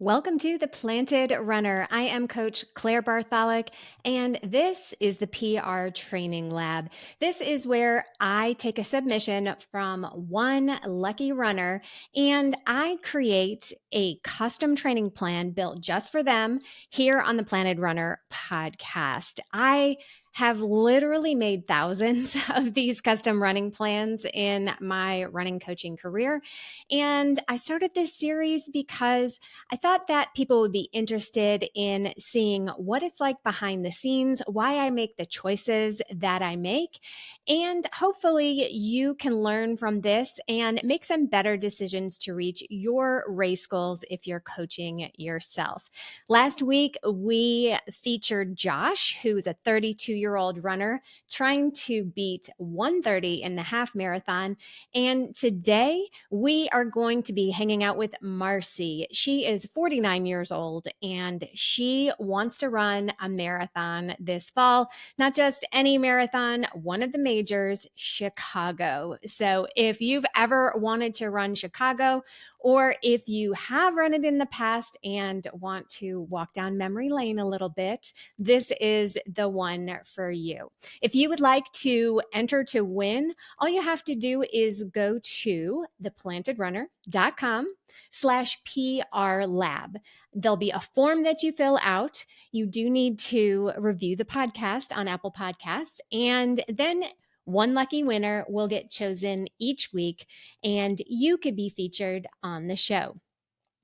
Welcome to The Planted Runner. I am Coach Claire Bartholic, and this is the PR Training Lab. This is where I take a submission from one lucky runner and I create a custom training plan built just for them here on the Planted Runner podcast. I have literally made thousands of these custom running plans in my running coaching career. And I started this series because I thought that people would be interested in seeing what it's like behind the scenes, why I make the choices that I make, and hopefully you can learn from this and make some better decisions to reach your race goals if you're coaching yourself. Last week, we featured Josh, who's a 32-year-old runner trying to beat 1:30 in the half marathon. And today, we are going to be hanging out with Marcey. She is 49 years old and she wants to run a marathon this fall, not just any marathon, one of the majors, Chicago. So if you've ever wanted to run Chicago, or if you have run it in the past and want to walk down memory lane a little bit, this is the one for you. If you would like to enter to win, all you have to do is go to theplantedrunner.com/PR lab. There'll be a form that you fill out. You do need to review the podcast on Apple Podcasts, and then one lucky winner will get chosen each week, and you could be featured on the show.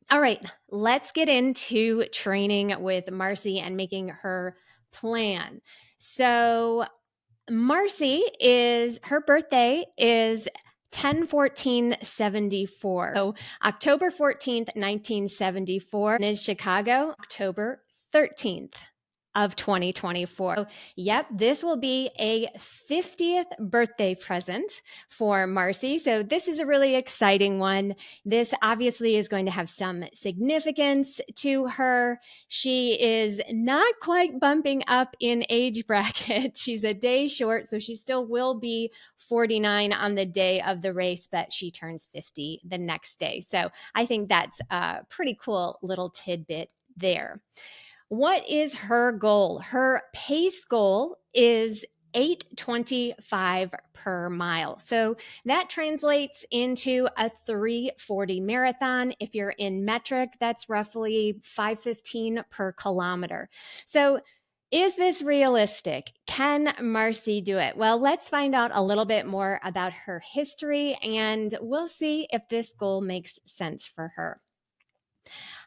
All right, let's get into training with Marcey and making her plan. So Marcey her birthday is 10/14/74. So October 14th, 1974 is Chicago, October 13th of 2024. So, yep, this will be a 50th birthday present for Marcey. So this is a really exciting one. This obviously is going to have some significance to her. She is not quite bumping up in age bracket. She's a day short, so she still will be 49 on the day of the race, but she turns 50 the next day. So I think that's a pretty cool little tidbit there. What is her goal? Her pace goal is 8:25 per mile. So that translates into a 3:40 marathon. If you're in metric, that's roughly 5:15 per kilometer. So is this realistic? Can Marcey do it? Well, let's find out a little bit more about her history and we'll see if this goal makes sense for her.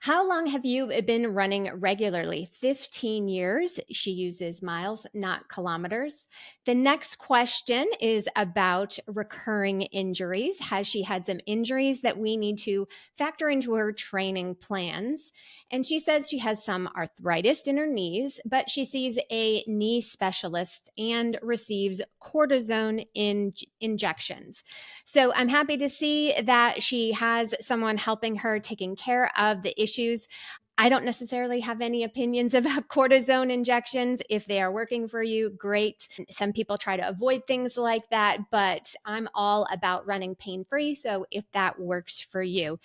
How long have you been running regularly? 15 years. She uses miles, not kilometers. The next question is about recurring injuries. Has she had some injuries that we need to factor into her training plans? And she says she has some arthritis in her knees, but she sees a knee specialist and receives cortisone injections. So I'm happy to see that she has someone helping her, taking care of the issues. I don't necessarily have any opinions about cortisone injections. If they are working for you, great. Some people try to avoid things like that, but I'm all about running pain-free. So if that works for you.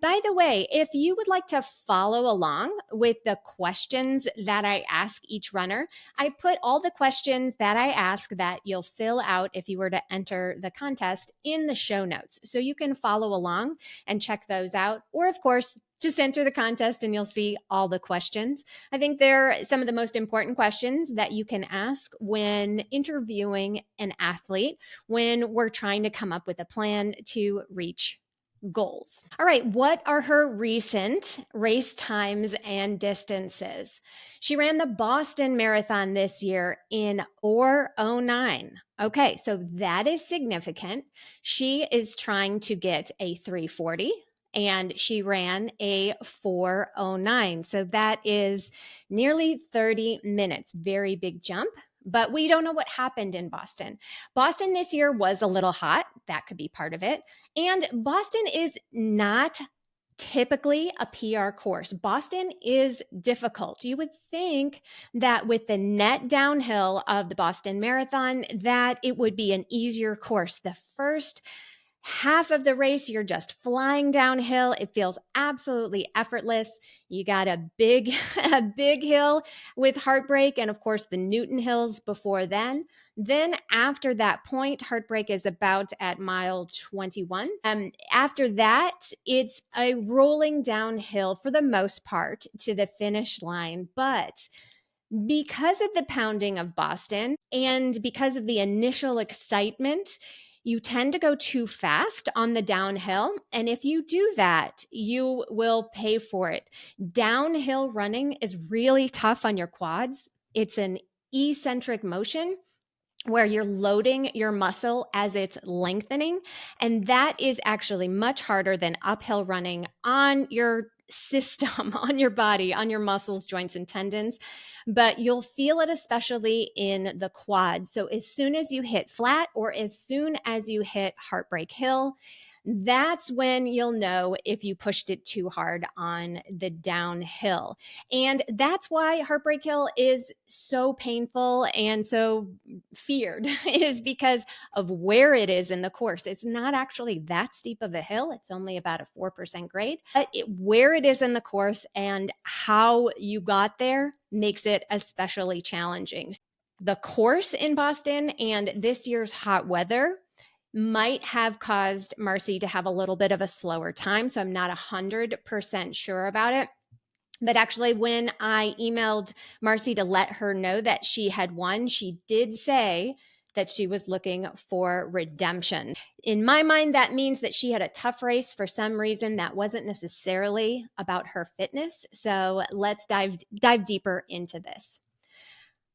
By the way, if you would like to follow along with the questions that I ask each runner, I put all the questions that I ask that you'll fill out if you were to enter the contest in the show notes. So you can follow along and check those out. Or of course, just enter the contest and you'll see all the questions. I think they're some of the most important questions that you can ask when interviewing an athlete, when we're trying to come up with a plan to reach goals. All right, what are her recent race times and distances? She ran the Boston Marathon this year in 4:09. Okay, so that is significant. She is trying to get a 3:40 and she ran a 4:09. So that is nearly 30 minutes. Very big jump. But we don't know what happened in Boston. Boston this year was a little hot. That could be part of it. And Boston is not typically a PR course. Boston is difficult. You would think that with the net downhill of the Boston Marathon, that it would be an easier course. The first Half of the race, you're just flying downhill. It feels absolutely effortless. You got a big, a big hill with Heartbreak, and of course the Newton Hills before then. Then after that point, Heartbreak is about at mile 21. After that, it's a rolling downhill for the most part to the finish line, but because of the pounding of Boston and because of the initial excitement, you tend to go too fast on the downhill. And if you do that, you will pay for it. Downhill running is really tough on your quads. It's an eccentric motion where you're loading your muscle as it's lengthening. And that is actually much harder than uphill running on your system, on your body, on your muscles, joints, and tendons. But you'll feel it especially in the quads. So as soon as you hit flat or as soon as you hit Heartbreak Hill, that's when you'll know if you pushed it too hard on the downhill. And that's why Heartbreak Hill is so painful and so feared, is because of where it is in the course. It's not actually that steep of a hill. It's only about a 4% grade, but where it is in the course and how you got there makes it especially challenging. The course in Boston and this year's hot weather might have caused Marcey to have a little bit of a slower time. So I'm not 100% sure about it. But actually, when I emailed Marcey to let her know that she had won, she did say that she was looking for redemption. In my mind, that means that she had a tough race for some reason that wasn't necessarily about her fitness. So let's dive deeper into this.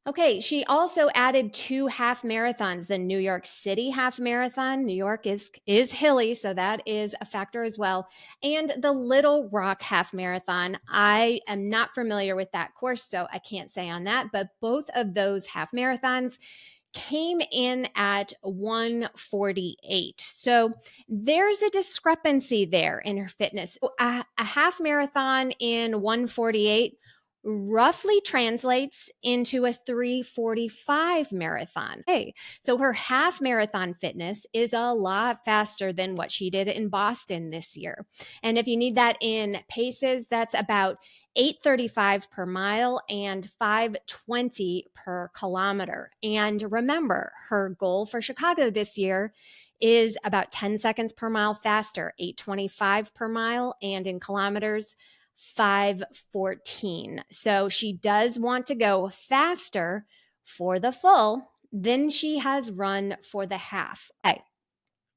Okay, she also added 2 half marathons, the New York City half marathon. New York is hilly, so that is a factor as well. And the Little Rock half marathon. I am not familiar with that course, so I can't say on that, but both of those half marathons came in at 148. So there's a discrepancy there in her fitness. A half marathon in 148 roughly translates into a 345 marathon. Okay, so her half marathon fitness is a lot faster than what she did in Boston this year. And if you need that in paces, that's about 8:35 per mile and 5:20 per kilometer. And remember, her goal for Chicago this year is about 10 seconds per mile faster, 8:25 per mile, and in kilometers, 5:14. So she does want to go faster for the full than she has run for the half. Okay.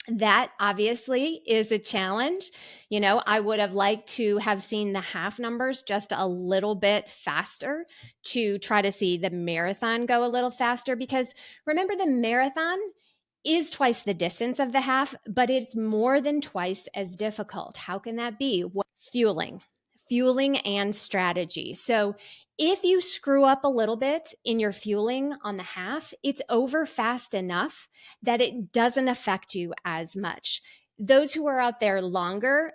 That obviously is a challenge. You know, I would have liked to have seen the half numbers just a little bit faster to try to see the marathon go a little faster, because remember, the marathon is twice the distance of the half, but it's more than twice as difficult. How can that be? Fueling, fueling and strategy. So if you screw up a little bit in your fueling on the half, it's over fast enough that it doesn't affect you as much. Those who are out there longer,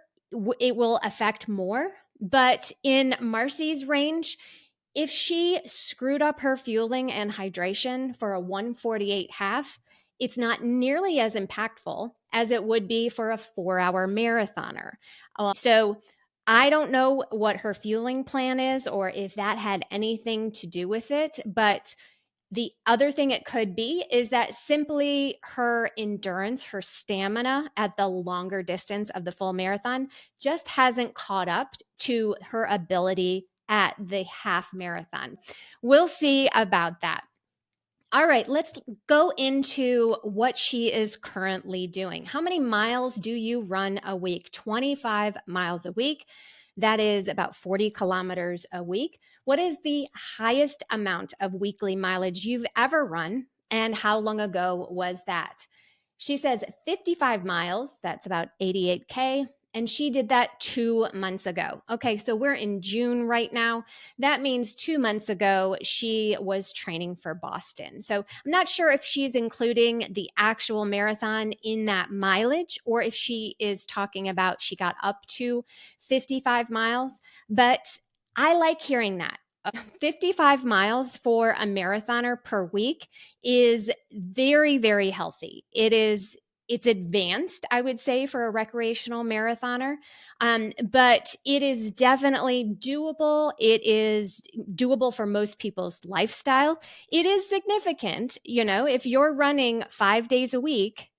it will affect more. But in Marcey's range, if she screwed up her fueling and hydration for a 148 half, it's not nearly as impactful as it would be for a 4-hour marathoner. So I don't know what her fueling plan is or if that had anything to do with it, but the other thing it could be is that simply her endurance, her stamina at the longer distance of the full marathon just hasn't caught up to her ability at the half marathon. We'll see about that. All right, let's go into what she is currently doing. How many miles do you run a week? 25 miles a week. That is about 40 kilometers a week. What is the highest amount of weekly mileage you've ever run, and how long ago was that? She says 55 miles, that's about 88K, and she did that 2 months ago. Okay, so we're in June right now. That means 2 months ago, she was training for Boston. So I'm not sure if she's including the actual marathon in that mileage or if she is talking about she got up to 55 miles, but I like hearing that. 55 miles for a marathoner per week is very, very healthy. It is it's advanced, I would say, for a recreational marathoner. But it is definitely doable. It is doable for most people's lifestyle. It is significant. If you're running 5 days a week,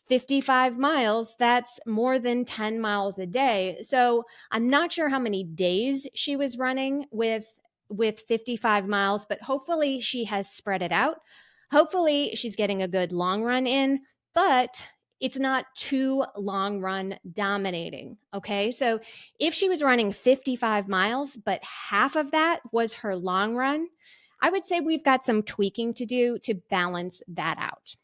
55 miles, that's more than 10 miles a day. So I'm not sure how many days she was running with 55 miles, but hopefully she has spread it out. Hopefully she's getting a good long run in, but it's not too long run dominating. Okay. So if she was running 55 miles, but half of that was her long run, I would say we've got some tweaking to do to balance that out.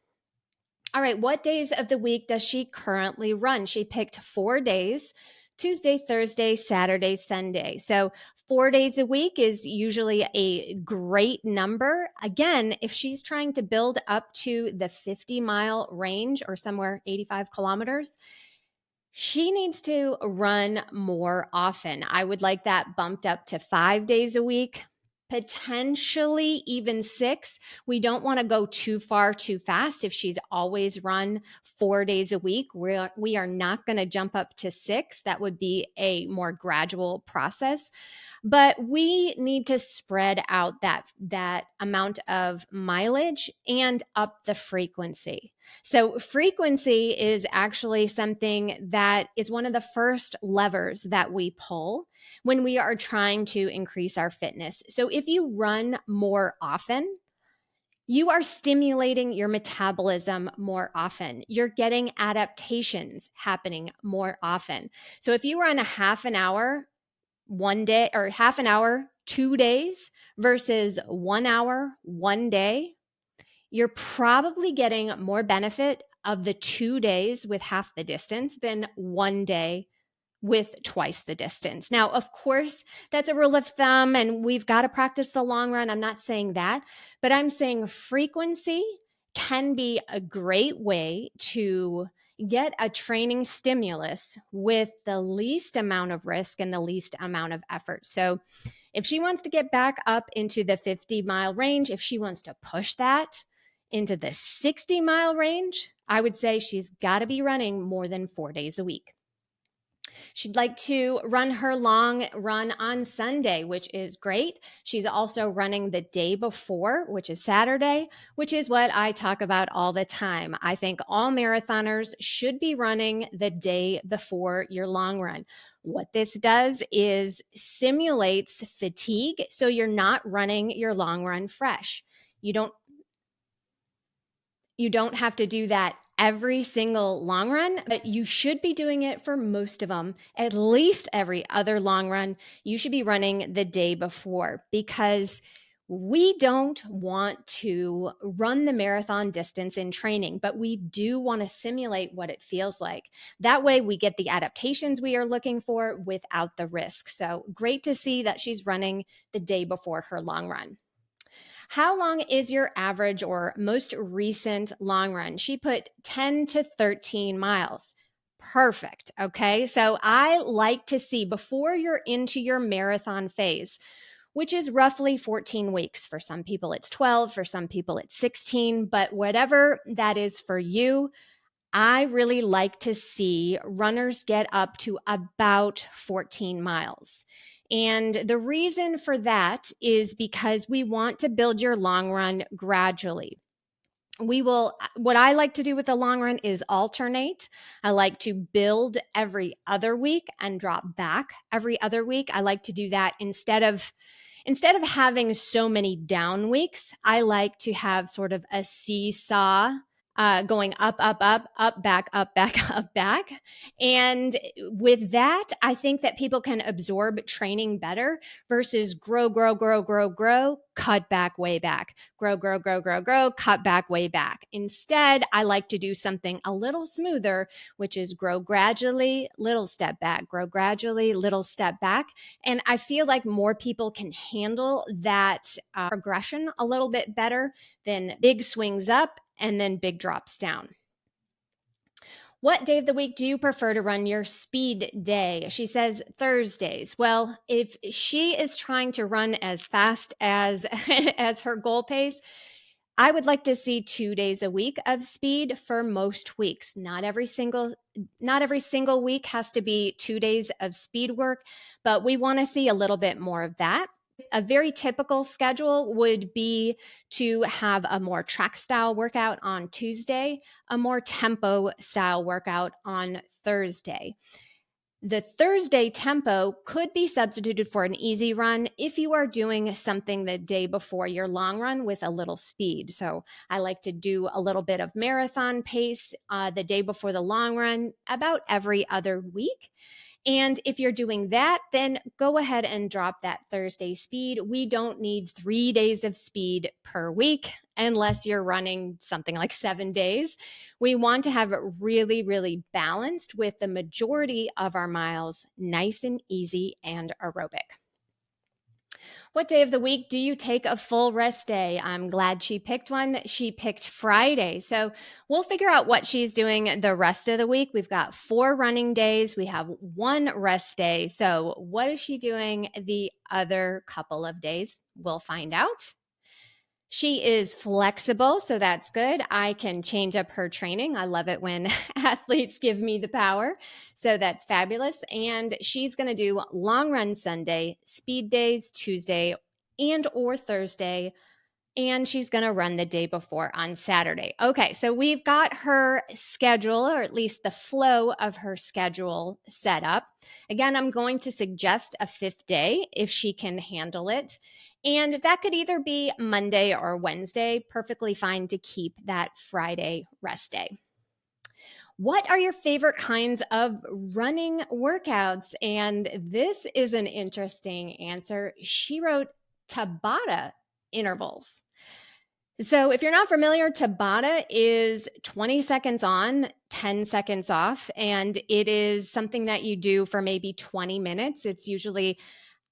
All right, what days of the week does she currently run? She picked 4 days: Tuesday, Thursday, Saturday, Sunday. So 4 days a week is usually a great number. Again, if she's trying to build up to the 50-mile range or somewhere 85 kilometers, she needs to run more often. I would like that bumped up to 5 days a week, potentially even six. We don't want to go too far too fast. If she's always run 4 days a week, we are not going to jump up to six. That would be a more gradual process. But we need to spread out that amount of mileage and up the frequency. So frequency is actually something that is one of the first levers that we pull when we are trying to increase our fitness. So if you run more often, you are stimulating your metabolism more often. You're getting adaptations happening more often. So if you run a half an hour one day, or half an hour 2 days versus 1 hour one day, you're probably getting more benefit of the 2 days with half the distance than one day with twice the distance. Now, of course, that's a rule of thumb, and we've got to practice the long run. I'm not saying that, but I'm saying frequency can be a great way to get a training stimulus with the least amount of risk and the least amount of effort. So, if she wants to get back up into the 50-mile range, if she wants to push that into the 60-mile range, I would say she's got to be running more than 4 days a week. She'd like to run her long run on Sunday, which is great. She's also running the day before, which is Saturday, which is what I talk about all the time. I think all marathoners should be running the day before your long run. What this does is simulates fatigue, so you're not running your long run fresh. You don't have to do that every single long run, but you should be doing it for most of them. At least every other long run, you should be running the day before, because we don't want to run the marathon distance in training, but we do want to simulate what it feels like. That way we get the adaptations we are looking for without the risk. So great to see that she's running the day before her long run. How long is your average or most recent long run? She put 10 to 13 miles. Perfect. Okay. So I like to see before you're into your marathon phase, which is roughly 14 weeks. For some people, it's 12. For some people, it's 16. But whatever that is for you, I really like to see runners get up to about 14 miles. And the reason for that is because we want to build your long run gradually. What I like to do with the long run is alternate. I like to build every other week and drop back every other week. I like to do that instead of having so many down weeks. I like to have sort of a seesaw, going up, back, up, back, up, back. And with that, I think that people can absorb training better versus grow, cut back, way back, grow, cut back, way back. Instead, I like to do something a little smoother, which is grow gradually, little step back, grow gradually, little step back. And I feel like more people can handle that progression a little bit better than big swings up and then big drops down. What day of the week do you prefer to run your speed day? She says Thursdays. Well, if she is trying to run as fast as as her goal pace, I would like to see 2 days a week of speed for most weeks. Not every single week has to be 2 days of speed work, but we want to see a little bit more of that. A very typical schedule would be to have a more track style workout on Tuesday, a more tempo style workout on Thursday. The Thursday tempo could be substituted for an easy run if you are doing something the day before your long run with a little speed. So I like to do a little bit of marathon pace the day before the long run about every other week. And if you're doing that, then go ahead and drop that Thursday speed. We don't need 3 days of speed per week unless you're running something like 7 days. We want to have it really, really balanced with the majority of our miles nice and easy and aerobic. What day of the week do you take a full rest day? I'm glad she picked one. She picked Friday. So we'll figure out what she's doing the rest of the week. We've got 4 running days. We have 1 rest day. So what is she doing the other couple of days? We'll find out. She is flexible, so that's good. I can change up her training. I love it when athletes give me the power. So that's fabulous. And she's going to do long run Sunday, speed days Tuesday and or Thursday, and she's going to run the day before on Saturday. Okay, so we've got her schedule, or at least the flow of her schedule set up. Again, I'm going to suggest a 5th day if she can handle it. And that could either be Monday or Wednesday, perfectly fine to keep that Friday rest day. What are your favorite kinds of running workouts? And this is an interesting answer. She wrote Tabata intervals. So if you're not familiar, Tabata is 20 seconds on, 10 seconds off, and it is something that you do for maybe 20 minutes. It's usually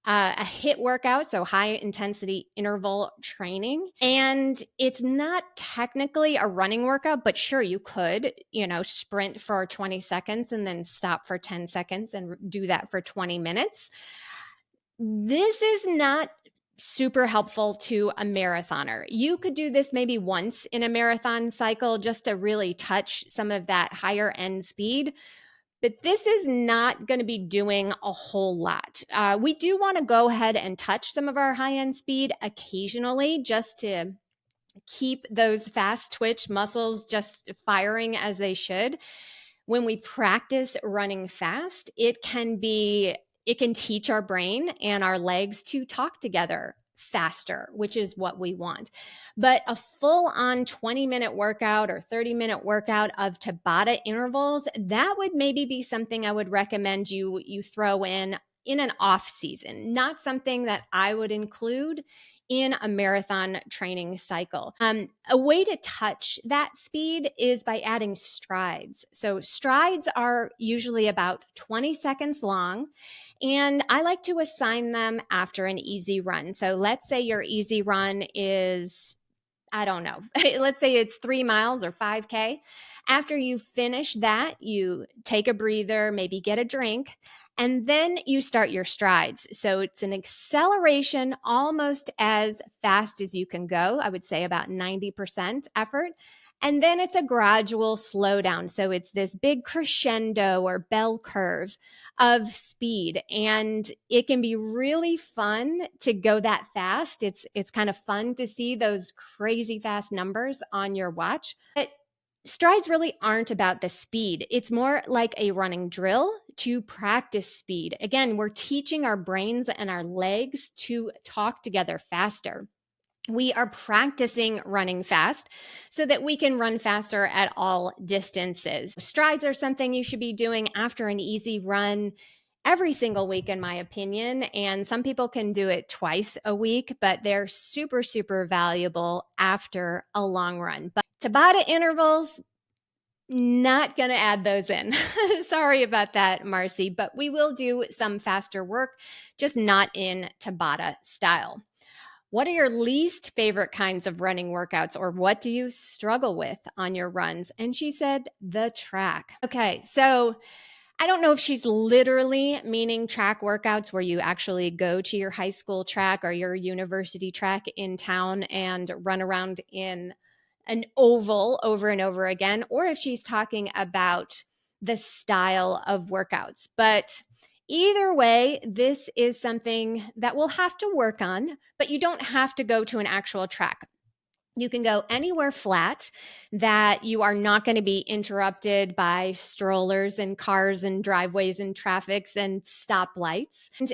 a HIIT workout, so high intensity interval training. And it's not technically a running workout, but sure, you could, sprint for 20 seconds and then stop for 10 seconds and do that for 20 minutes. This is not super helpful to a marathoner. You could do this maybe once in a marathon cycle just to really touch some of that higher end speed. But this is not going to be doing a whole lot. We do want to go ahead and touch some of our high-end speed occasionally just to keep those fast twitch muscles just firing as they should. When we practice running fast, it can teach our brain and our legs to talk together faster, which is what we want. But a full-on 20-minute workout or 30-minute workout of Tabata intervals, that would maybe be something I would recommend you throw in an off season, not something that I would include in a marathon training cycle. A way to touch that speed is by adding strides. So strides are usually about 20 seconds long, and I like to assign them after an easy run. So let's say your easy run is, I don't know, let's say it's 3 miles or 5K. After you finish that, you take a breather, maybe get a drink, and then you start your strides. So it's an acceleration almost as fast as you can go. I would say about 90% effort. And then it's a gradual slowdown. So it's this big crescendo or bell curve of speed. And it can be really fun to go that fast. It's kind of fun to see those crazy fast numbers on your watch. But strides really aren't about the speed. It's more like a running drill to practice speed. Again, we're teaching our brains and our legs to talk together faster. We are practicing running fast so that we can run faster at all distances. Strides are something you should be doing after an easy run every single week, in my opinion. And some people can do it twice a week, but they're super, super valuable after a long run. But Tabata intervals, not going to add those in. Sorry about that, Marcey, but we will do some faster work, just not in Tabata style. What are your least favorite kinds of running workouts, or what do you struggle with on your runs? And she said, the track. Okay, so I don't know if she's literally meaning track workouts where you actually go to your high school track or your university track in town and run around in an oval over and over again, or if she's talking about the style of workouts. But either way, this is something that we'll have to work on, but you don't have to go to an actual track. You can go anywhere flat that you are not going to be interrupted by strollers and cars and driveways and traffics and stoplights. And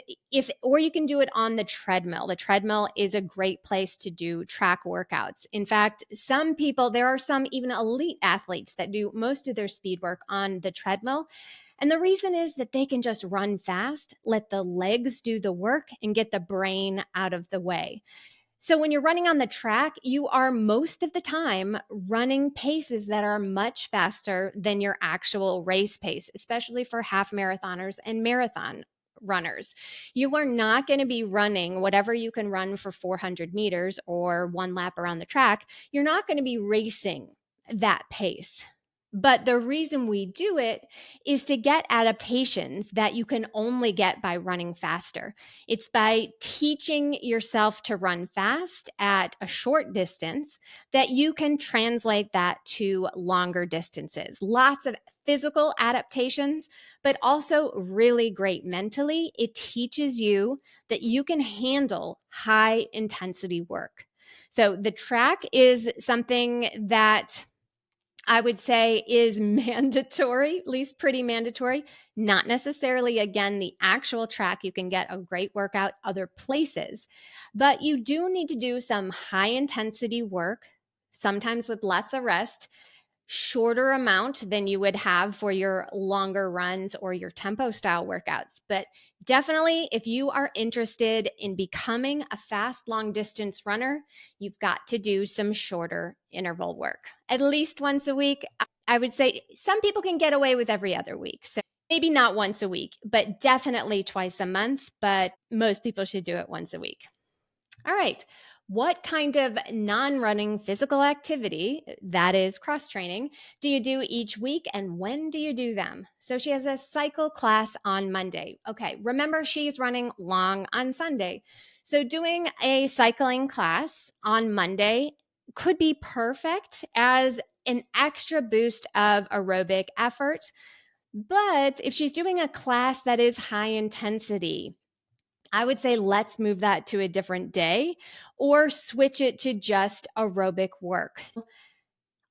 or you can do it on the treadmill. The treadmill is a great place to do track workouts. In fact, there are some even elite athletes that do most of their speed work on the treadmill. And the reason is that they can just run fast, let the legs do the work, and get the brain out of the way. So when you're running on the track, you are most of the time running paces that are much faster than your actual race pace, especially for half marathoners and marathon runners. You are not going to be running whatever you can run for 400 meters or one lap around the track. You're not going to be racing that pace. But the reason we do it is to get adaptations that you can only get by running faster. It's by teaching yourself to run fast at a short distance that you can translate that to longer distances. Lots of physical adaptations, but also really great mentally. It teaches you that you can handle high intensity work. So the track is something that I would say is mandatory, at least pretty mandatory. Not necessarily, again, the actual track. You can get a great workout other places, but you do need to do some high intensity work, sometimes with lots of rest, shorter amount than you would have for your longer runs or your tempo style workouts. But definitely, if you are interested in becoming a fast, long distance runner, you've got to do some shorter interval work at least once a week. I would say some people can get away with every other week. So maybe not once a week, but definitely twice a month. But most people should do it once a week. All right. What kind of non running physical activity, that is cross training, do you do each week and when do you do them? So she has a cycle class on Monday. Okay. Remember, she's running long on Sunday. So doing a cycling class on Monday could be perfect as an extra boost of aerobic effort. But if she's doing a class that is high intensity, I would say let's move that to a different day or switch it to just aerobic work.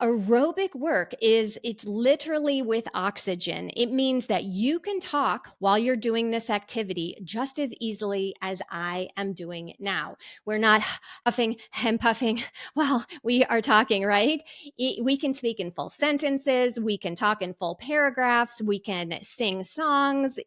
Aerobic work it's literally with oxygen. It means that you can talk while you're doing this activity just as easily as I am doing it now. We're not huffing and puffing while we are talking, right? We can speak in full sentences, we can talk in full paragraphs, we can sing songs,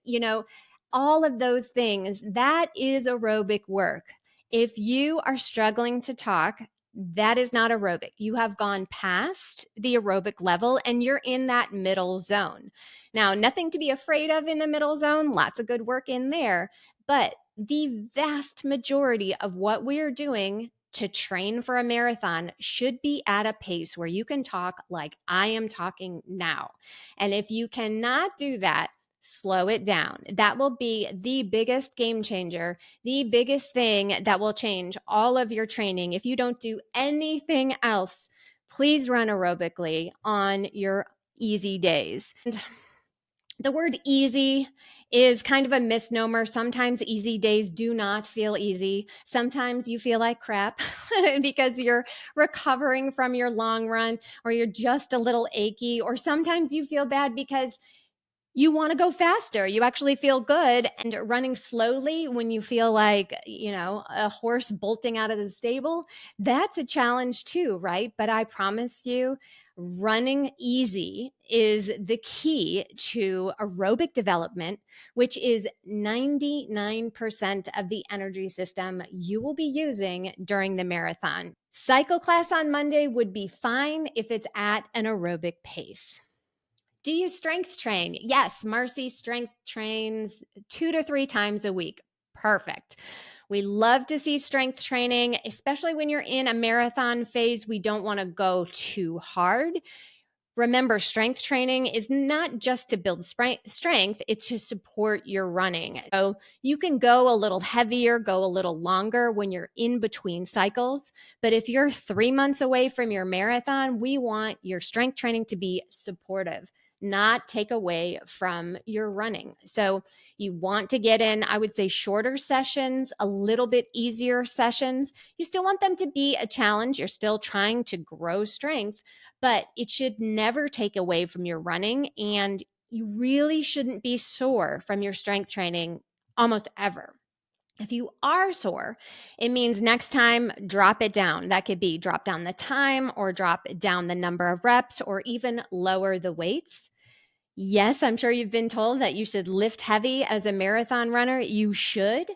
all of those things. That is aerobic work. If you are struggling to talk, that is not aerobic. You have gone past the aerobic level and you're in that middle zone. Now, nothing to be afraid of in the middle zone, lots of good work in there, but the vast majority of what we're doing to train for a marathon should be at a pace where you can talk like I am talking now. And if you cannot do that, slow it down. That will be the biggest game changer, the biggest thing that will change all of your training. If you don't do anything else, please run aerobically on your easy days. And the word easy is kind of a misnomer. Sometimes easy days do not feel easy. Sometimes you feel like crap because you're recovering from your long run or you're just a little achy, or sometimes you feel bad because you want to go faster. You actually feel good, and running slowly when you feel like, a horse bolting out of the stable, that's a challenge too, right? But I promise you, running easy is the key to aerobic development, which is 99% of the energy system you will be using during the marathon. Cycle class on Monday would be fine if it's at an aerobic pace. Do you strength train? Yes, Marcey strength trains 2 to 3 times a week. Perfect. We love to see strength training, especially when you're in a marathon phase. We don't want to go too hard. Remember, strength training is not just to build strength, it's to support your running. So you can go a little heavier, go a little longer when you're in between cycles. But if you're 3 months away from your marathon, we want your strength training to be supportive, not take away from your running. So you want to get in, I would say, shorter sessions, a little bit easier sessions. You still want them to be a challenge. You're still trying to grow strength, but it should never take away from your running. And you really shouldn't be sore from your strength training almost ever. If you are sore, it means next time, drop it down. That could be drop down the time or drop down the number of reps or even lower the weights. Yes, I'm sure you've been told that you should lift heavy as a marathon runner. You should,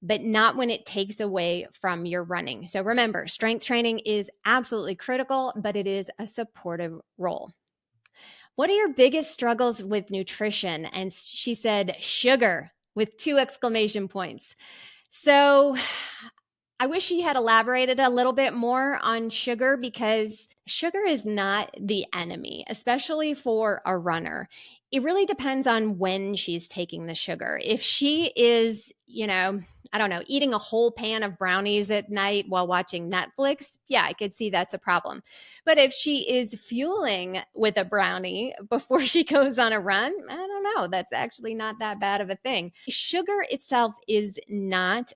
but not when it takes away from your running. So remember, strength training is absolutely critical, but it is a supportive role. What are your biggest struggles with nutrition? And she said, sugar with 2 exclamation points. So I wish she had elaborated a little bit more on sugar, because sugar is not the enemy, especially for a runner. It really depends on when she's taking the sugar. If she is, I don't know, eating a whole pan of brownies at night while watching Netflix, yeah, I could see that's a problem. But if she is fueling with a brownie before she goes on a run, I don't know, that's actually not that bad of a thing. Sugar itself is not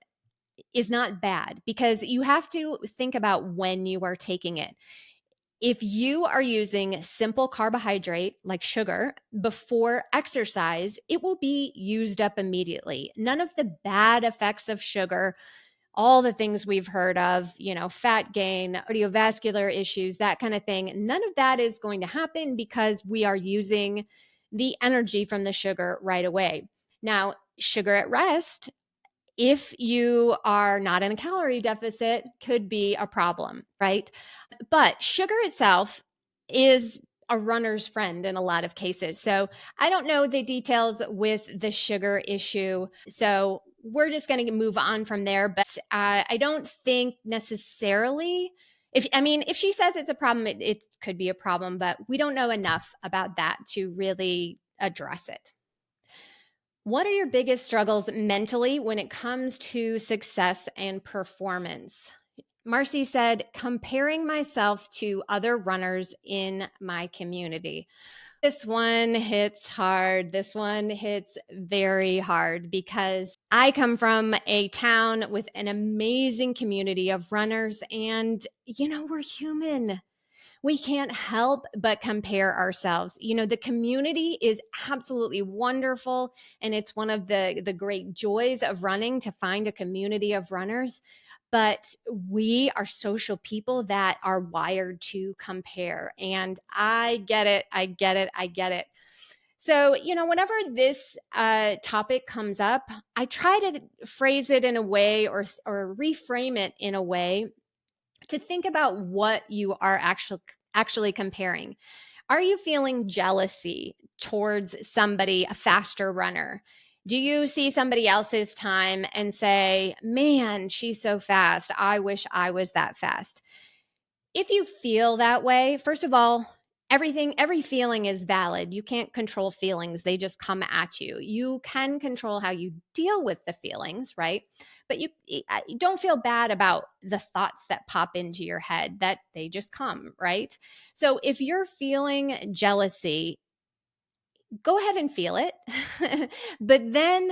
bad, because you have to think about when you are taking it. If you are using simple carbohydrate like sugar before exercise, it will be used up immediately. None of the bad effects of sugar, all the things we've heard of, fat gain, cardiovascular issues, that kind of thing, none of that is going to happen because we are using the energy from the sugar right away. Now, sugar at rest, if you are not in a calorie deficit, could be a problem, right? But sugar itself is a runner's friend in a lot of cases. So I don't know the details with the sugar issue. So we're just going to move on from there. But I don't think necessarily, if she says it's a problem, it could be a problem, but we don't know enough about that to really address it. What are your biggest struggles mentally when it comes to success and performance? Marcey said, comparing myself to other runners in my community. This one hits hard. This one hits very hard, because I come from a town with an amazing community of runners, and, we're human. We can't help but compare ourselves. The community is absolutely wonderful, and it's one of the great joys of running, to find a community of runners. But we are social people that are wired to compare. And I get it. I get it. I get it. So, whenever this topic comes up, I try to phrase it in a way, or reframe it in a way, to think about what you are actually comparing. Are you feeling jealousy towards somebody, a faster runner? Do you see somebody else's time and say, man, she's so fast, I wish I was that fast? If you feel that way, first of all, every feeling is valid. You can't control feelings, they just come at you. You can control how you deal with the feelings, right? But you don't feel bad about the thoughts that pop into your head, that they just come, right? So if you're feeling jealousy, go ahead and feel it. But then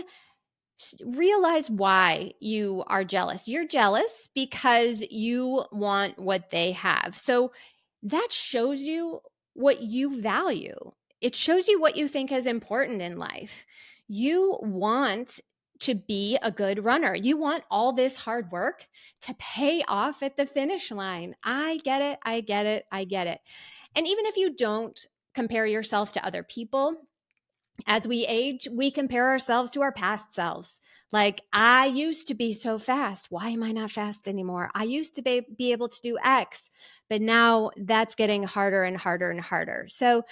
realize why you are jealous. You're jealous because you want what they have. So that shows you what you value. It shows you what you think is important in life. You want to be a good runner. You want all this hard work to pay off at the finish line. I get it. I get it. I get it. And even if you don't compare yourself to other people, as we age, we compare ourselves to our past selves. Like, I used to be so fast. Why am I not fast anymore? I used to be able to do X, but now that's getting harder and harder and harder. So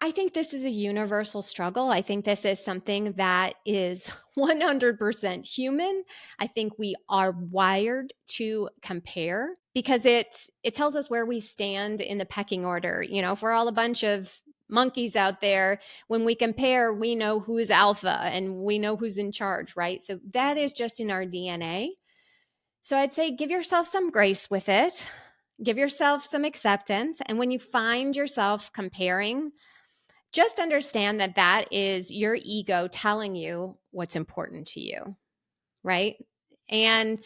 I think this is a universal struggle. I think this is something that is 100% human. I think we are wired to compare because it tells us where we stand in the pecking order. You know, if we're all a bunch of monkeys out there, when we compare, we know who's alpha and we know who's in charge, right? So that is just in our DNA. So I'd say give yourself some grace with it. Give yourself some acceptance. And when you find yourself comparing, just understand that that is your ego telling you what's important to you, right? And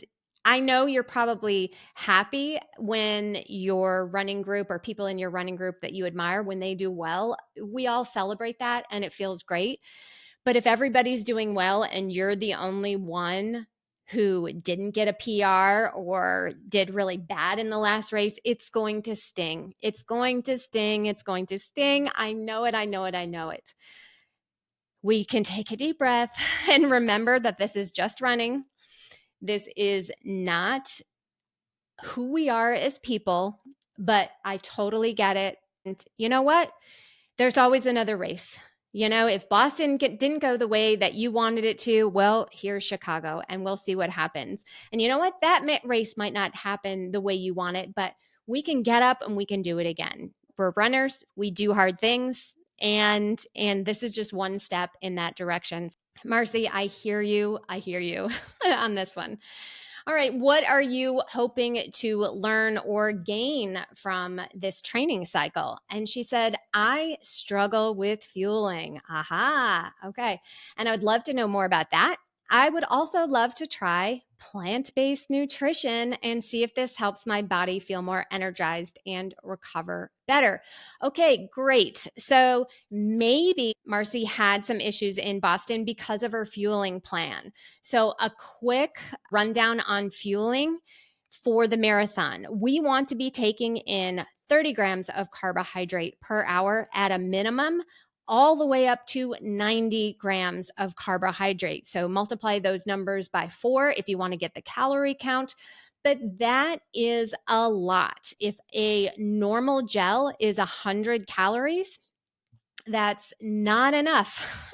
I know you're probably happy when your running group or people in your running group that you admire, when they do well. We all celebrate that and it feels great. But if everybody's doing well and you're the only one who didn't get a PR or did really bad in the last race, it's going to sting. It's going to sting. It's going to sting. I know it. I know it. I know it. We can take a deep breath and remember that this is just running. This is not who we are as people, but I totally get it. And you know what? There's always another race. You know, if Boston didn't go the way that you wanted it to, well, here's Chicago and we'll see what happens. And you know what? That race might not happen the way you want it, but we can get up and we can do it again. We're runners, we do hard things, and this is just one step in that direction. Marcy, I hear you. I hear you on this one. All right. What are you hoping to learn or gain from this training cycle? And she said, I struggle with fueling. Aha. Okay. And I would love to know more about that. I would also love to try plant-based nutrition and see if this helps my body feel more energized and recover better. Okay, great. So maybe Marcy had some issues in Boston because of her fueling plan. So a quick rundown on fueling for the marathon. We want to be taking in 30 grams of carbohydrate per hour at a minimum, all the way up to 90 grams of carbohydrate. So multiply those numbers by 4 if you want to get the calorie count. But that is a lot. If a normal gel is 100 calories, that's not enough.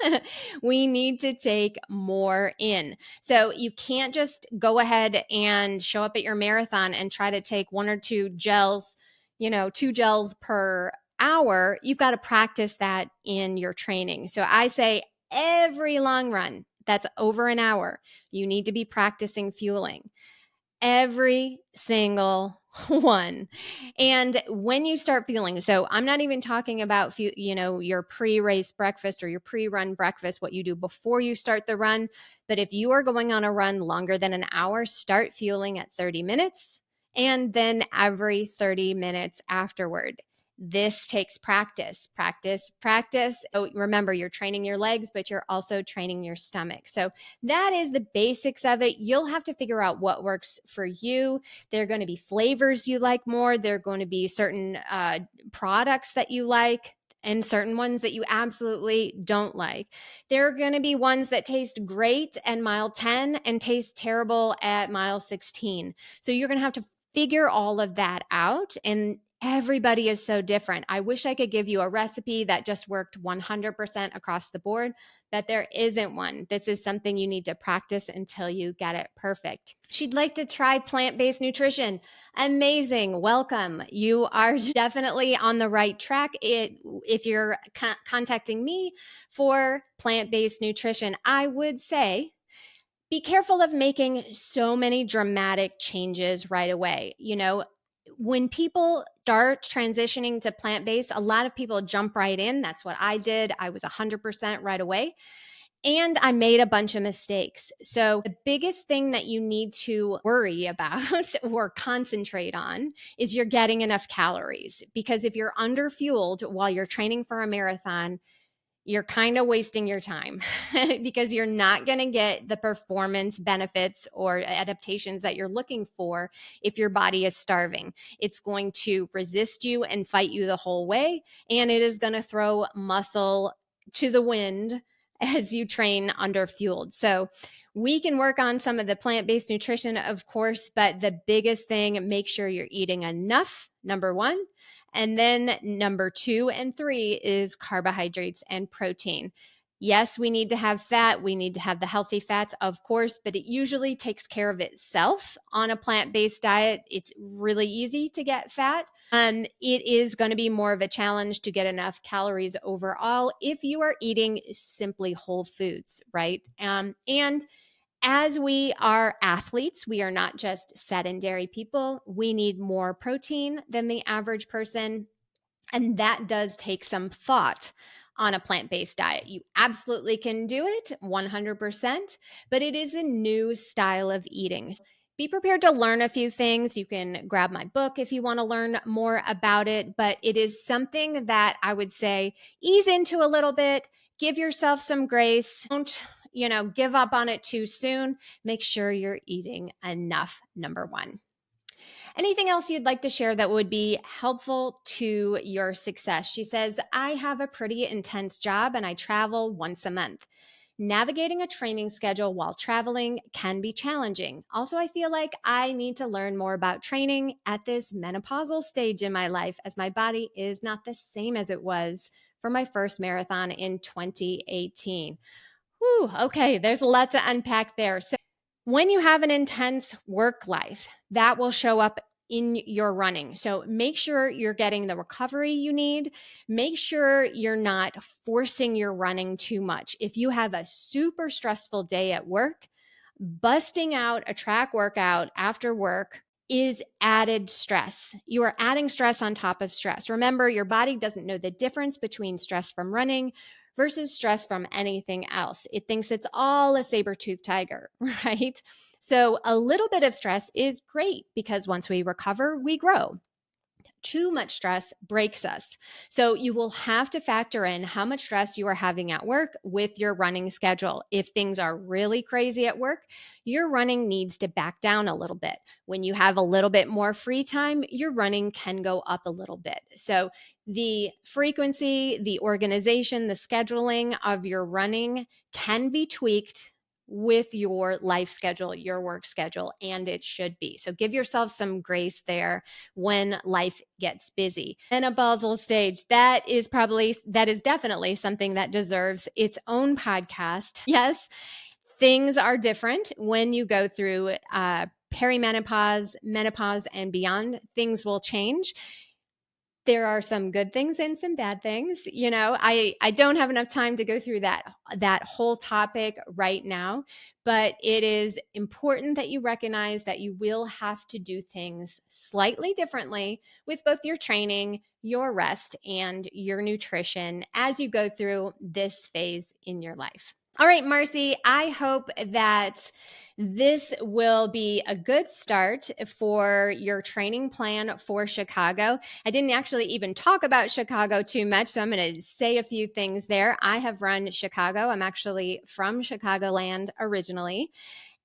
We need to take more in. So you can't just go ahead and show up at your marathon and try to take 1 or 2 gels, 2 gels per hour. You've got to practice that in your training. So I say every long run that's over an hour, you need to be practicing fueling. Every single one. And when you start feeling, so I'm not even talking about, your pre-race breakfast or your pre-run breakfast, what you do before you start the run. But if you are going on a run longer than an hour, start fueling at 30 minutes and then every 30 minutes afterward. This takes practice, practice, practice. So remember, you're training your legs, but you're also training your stomach. So that is the basics of it. You'll have to figure out what works for you. There are going to be flavors you like more. There are going to be certain products that you like and certain ones that you absolutely don't like. There are going to be ones that taste great at mile 10 and taste terrible at mile 16. So you're going to have to figure all of that out, and everybody is so different. I wish I could give you a recipe that just worked 100% across the board, but there isn't one. This is something you need to practice until you get it perfect. She'd like to try plant-based nutrition. Amazing. Welcome. You are definitely on the right track. If you're contacting me for plant-based nutrition, I would say be careful of making so many dramatic changes right away. When people start transitioning to plant-based, a lot of people jump right in. That's what I did. I was 100% right away. And I made a bunch of mistakes. So the biggest thing that you need to worry about or concentrate on is you're getting enough calories. Because if you're underfueled while you're training for a marathon, you're kind of wasting your time because you're not going to get the performance benefits or adaptations that you're looking for if your body is starving. It's going to resist you and fight you the whole way, and it is going to throw muscle to the wind as you train underfueled. So we can work on some of the plant-based nutrition, of course, but the biggest thing, make sure you're eating enough, number one. And then number 2 and 3 is carbohydrates and protein. Yes, we need to have fat. We need to have the healthy fats, of course, but it usually takes care of itself on a plant-based diet. It's really easy to get fat. It is going to be more of a challenge to get enough calories overall if you are eating simply whole foods, right? And as we are athletes, we are not just sedentary people. We need more protein than the average person. And that does take some thought on a plant based diet. You absolutely can do it 100%, but it is a new style of eating. Be prepared to learn a few things. You can grab my book if you want to learn more about it, but it is something that I would say ease into a little bit, give yourself some grace. Don't, give up on it too soon. Make sure you're eating enough, number 1. Anything else you'd like to share that would be helpful to your success? She says, I have a pretty intense job and I travel once a month. Navigating a training schedule while traveling can be challenging. Also, I feel like I need to learn more about training at this menopausal stage in my life, as my body is not the same as it was for my first marathon in 2018. Whew, okay, there's a lot to unpack there. So, when you have an intense work life, that will show up in your running. So make sure you're getting the recovery you need. Make sure you're not forcing your running too much. If you have a super stressful day at work, busting out a track workout after work is added stress. You are adding stress on top of stress. Remember, your body doesn't know the difference between stress from running versus stress from anything else. It thinks it's all a saber-toothed tiger, right? So a little bit of stress is great because once we recover, we grow. Too much stress breaks us. So you will have to factor in how much stress you are having at work with your running schedule. If things are really crazy at work, your running needs to back down a little bit. When you have a little bit more free time, your running can go up a little bit. So the frequency, the organization, the scheduling of your running can be tweaked with your life schedule, your work schedule, and it should be. So give yourself some grace there when life gets busy. Menopausal stage, that is definitely something that deserves its own podcast. Yes, things are different when you go through perimenopause, menopause, and beyond. Things will change. There are some good things and some bad things. I don't have enough time to go through that whole topic right now, but it is important that you recognize that you will have to do things slightly differently with both your training, your rest, and your nutrition as you go through this phase in your life. All right, Marcy, I hope that this will be a good start for your training plan for Chicago. I didn't actually even talk about Chicago too much, so I'm going to say a few things there. I have run Chicago. I'm actually from Chicagoland originally.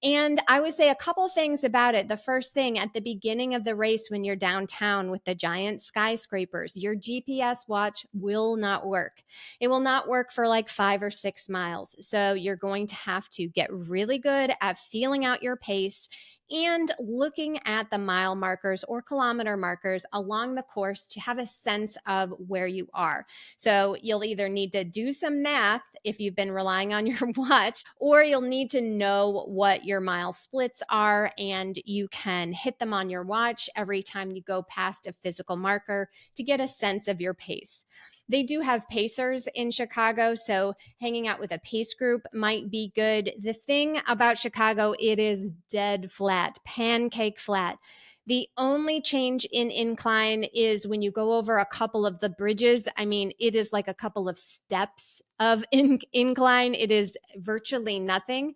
And I would say a couple things about it. The first thing, at the beginning of the race, when you're downtown with the giant skyscrapers, your GPS watch will not work. It will not work for like 5 or 6 miles. So you're going to have to get really good at feeling out your pace and looking at the mile markers or kilometer markers along the course to have a sense of where you are. So you'll either need to do some math if you've been relying on your watch, or you'll need to know what your mile splits are, and you can hit them on your watch every time you go past a physical marker to get a sense of your pace. They do have pacers in Chicago, so hanging out with a pace group might be good. The thing about Chicago, it is dead flat, pancake flat. The only change in incline is when you go over a couple of the bridges. I mean, it is like a couple of steps of incline. It is virtually nothing.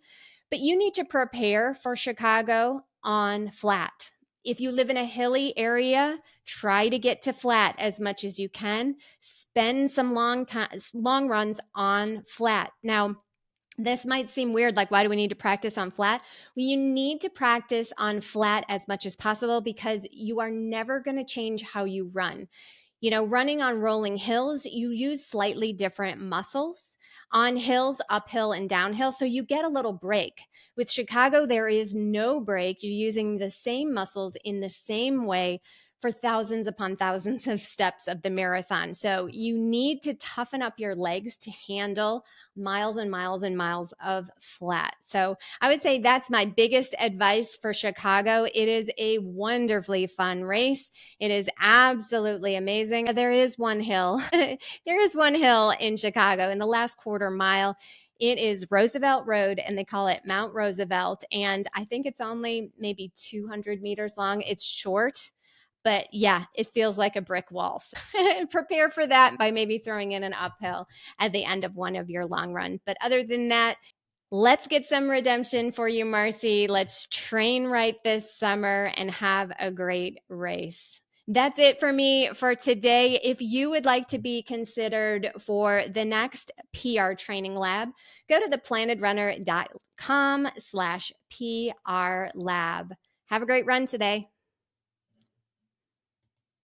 But you need to prepare for Chicago on flat. If you live in a hilly area, try to get to flat as much as you can. Spend some long runs on flat. Now, this might seem weird, like, why do we need to practice on flat? Well, you need to practice on flat as much as possible because you are never going to change how you run. Running on rolling hills, you use slightly different muscles on hills, uphill and downhill. So you get a little break. With Chicago, there is no break. You're using the same muscles in the same way for thousands upon thousands of steps of the marathon. So you need to toughen up your legs to handle miles and miles and miles of flat. So I would say that's my biggest advice for Chicago. It is a wonderfully fun race. It is absolutely amazing. There is one hill. There is one hill in Chicago in the last quarter mile. It is Roosevelt Road, and they call it Mount Roosevelt. And I think it's only maybe 200 meters long. It's short, but yeah, it feels like a brick wall. So prepare for that by maybe throwing in an uphill at the end of one of your long runs. But other than that, let's get some redemption for you, Marcey. Let's train right this summer and have a great race. That's it for me for today. If you would like to be considered for the next PR training lab, go to theplanedrunner.com/PR lab. Have a great run today.